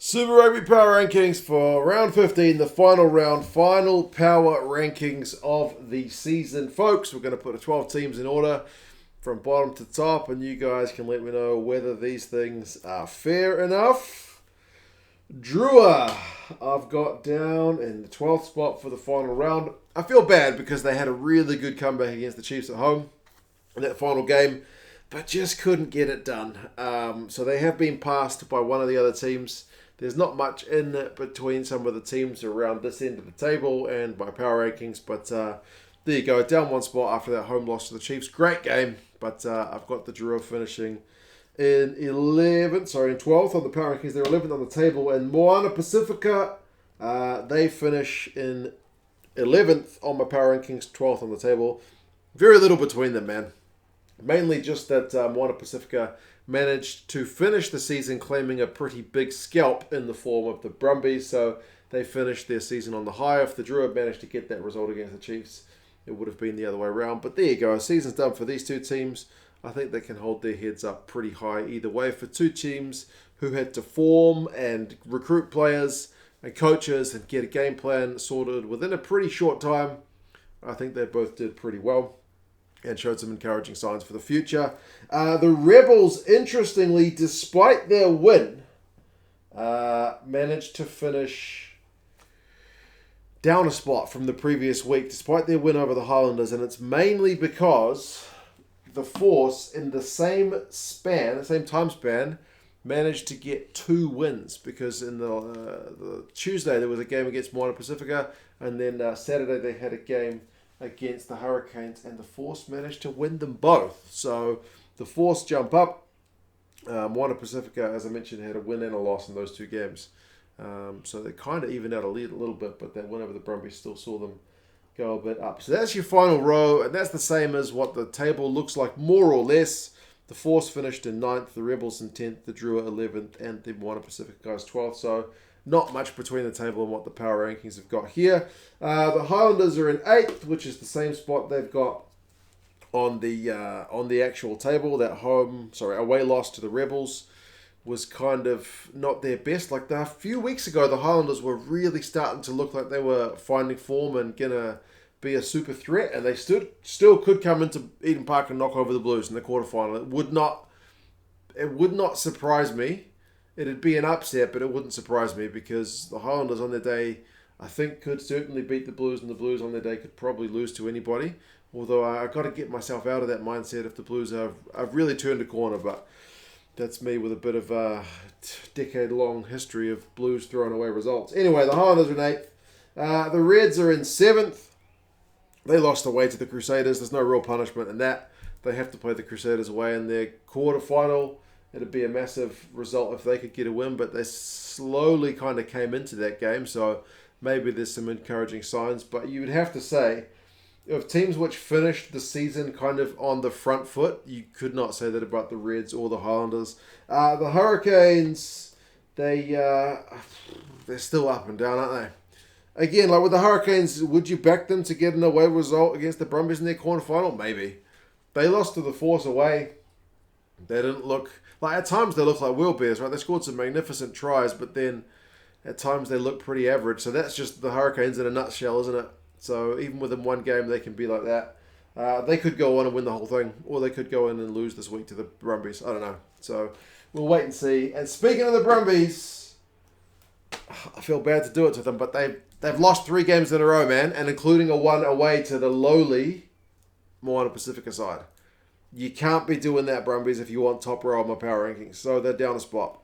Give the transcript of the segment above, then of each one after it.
Super Rugby Power Rankings for round 15, the final round, final power rankings of the season. Folks, we're going to put the 12 teams in order from bottom to top, and you guys can let me know whether these things are fair enough. Drua, I've got down in the 12th spot for the final round. I feel bad because they had a really good comeback against the Chiefs at home in that final game, but just couldn't get it done. So they have been passed by one of the other teams. There's not much in between some of the teams around this end of the table and my power rankings, but there you go. Down one spot after that home loss to the Chiefs. Great game, but I've got the Drua finishing in 12th on the power rankings. They're 11th on the table, and Moana Pasifika, they finish in 11th on my power rankings, 12th on the table. Very little between them, man. Mainly just that Moana Pasifika managed to finish the season claiming a pretty big scalp in the form of the Brumbies, so they finished their season on the high. If the Drua managed to get that result against the Chiefs, it would have been the other way around. But there you go, season's done for these two teams. I think they can hold their heads up pretty high either way. For two teams who had to form and recruit players and coaches and get a game plan sorted within a pretty short time, I think they both did pretty well and showed some encouraging signs for the future. The Rebels, interestingly, despite their win, managed to finish down a spot from the previous week, despite their win over the Highlanders, and it's mainly because the Force, in the same time span, managed to get 2 wins, because in the Tuesday there was a game against Moana Pasifika, and then Saturday they had a game against the Hurricanes, and the Force managed to win them both. So the Force jump up. Moana Pasifika, as I mentioned, had a win and a loss in those 2 games. So they kind of evened out a little bit, but that win over the Brumbies still saw them go a bit up. So that's your final row, and that's the same as what the table looks like, more or less. The Force finished in 9th, the Rebels in 10th, the Drua 11th, and the Moana Pasifika guys 12th. So not much between the table and what the power rankings have got here. The Highlanders are in 8th, which is the same spot they've got on the actual table. That away loss to the Rebels was kind of not their best. Like a few weeks ago, the Highlanders were really starting to look like they were finding form and gonna be a super threat, and they still could come into Eden Park and knock over the Blues in the quarterfinal. It would not surprise me. It'd be an upset, but it wouldn't surprise me, because the Highlanders on their day, I think, could certainly beat the Blues, and the Blues on their day could probably lose to anybody. Although I've got to get myself out of that mindset if the Blues I've really turned a corner, but that's me with a bit of a decade-long history of Blues throwing away results. Anyway, the Highlanders are in 8th. The Reds are in 7th. They lost away to the Crusaders. There's no real punishment in that. They have to play the Crusaders away in their quarterfinal. It'd be a massive result if they could get a win, but they slowly kind of came into that game, so maybe there's some encouraging signs. But you would have to say, of teams which finished the season kind of on the front foot, you could not say that about the Reds or the Highlanders. The Hurricanes, they're still up and down, aren't they? Again, like with the Hurricanes, would you back them to get an away result against the Brumbies in their quarterfinal? Maybe. They lost to the Force away. They didn't look... Like, at times they look like wheel bears, right? They scored some magnificent tries, but then at times they look pretty average. So that's just the Hurricanes in a nutshell, isn't it? So even within one game, they can be like that. They could go on and win the whole thing, or they could go in and lose this week to the Brumbies. I don't know. So we'll wait and see. And speaking of the Brumbies, I feel bad to do it to them, but they've lost 3 games in a row, man, and including a one away to the lowly Moana Pasifika side. You can't be doing that, Brumbies, if you want top row on my power rankings. So they're down a spot.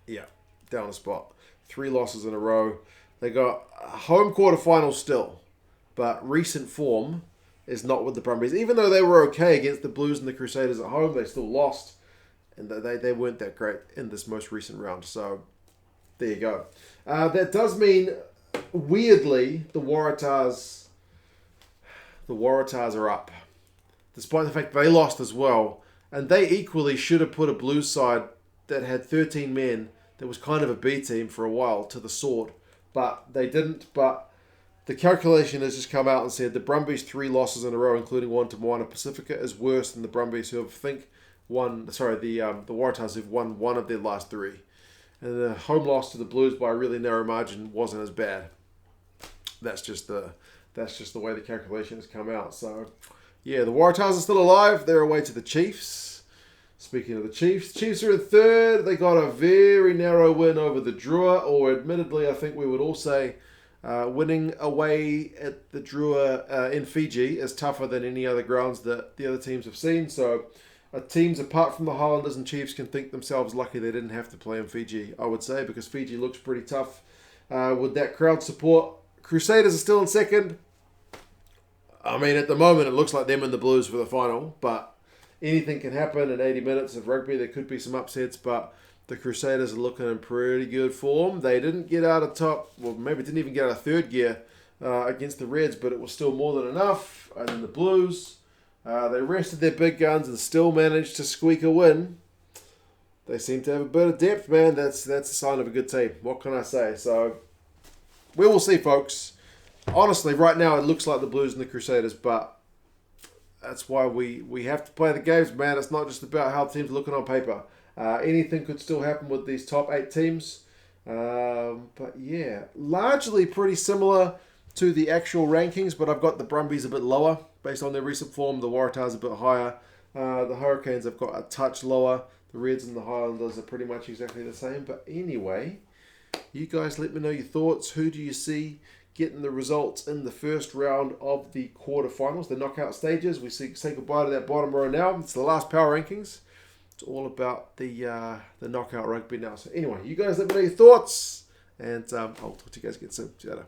Yeah, down a spot. 3 losses in a row. They got a home quarterfinal still, but recent form is not with the Brumbies. Even though they were okay against the Blues and the Crusaders at home, they still lost, and they weren't that great in this most recent round. So there you go. That does mean, weirdly, the Waratahs are up, despite the fact they lost as well. And they equally should have put a Blues side that had 13 men, that was kind of a B team for a while, to the sword. But they didn't. But the calculation has just come out and said the Brumbies' 3 losses in a row, including one to Moana Pasifika, is worse than the Brumbies, who have, the Waratahs, who've won 1 of their last 3. And the home loss to the Blues by a really narrow margin wasn't as bad. That's just the way the calculations come out. So, yeah, the Waratahs are still alive. They're away to the Chiefs. Speaking of the Chiefs are in third. They got a very narrow win over the Drua, or admittedly, I think we would all say winning away at the Drua in Fiji is tougher than any other grounds that the other teams have seen. So, teams apart from the Highlanders and Chiefs can think themselves lucky they didn't have to play in Fiji, I would say, because Fiji looks pretty tough with that crowd support. Crusaders are still in second. I mean, at the moment, it looks like them and the Blues for the final, but anything can happen in 80 minutes of rugby. There could be some upsets, but the Crusaders are looking in pretty good form. They didn't get out of top, well, maybe didn't even get out of third gear against the Reds, but it was still more than enough. And then the Blues, they rested their big guns and still managed to squeak a win. They seem to have a bit of depth, man. That's a sign of a good team. What can I say? So, we will see, folks. Honestly, right now it looks like the Blues and the Crusaders, but that's why we have to play the games, man. It's not just about how the teams are looking on paper. Anything could still happen with these top 8 teams. But yeah, largely pretty similar to the actual rankings, but I've got the Brumbies a bit lower based on their recent form. The Waratahs a bit higher. The Hurricanes have got a touch lower. The Reds and the Highlanders are pretty much exactly the same. But anyway, you guys let me know your thoughts. Who do you see getting the results in the first round of the quarterfinals, the knockout stages? We say goodbye to that bottom row now. It's the last power rankings. It's all about the knockout rugby now. So anyway, you guys let me know your thoughts, and I'll talk to you guys again soon. See you later.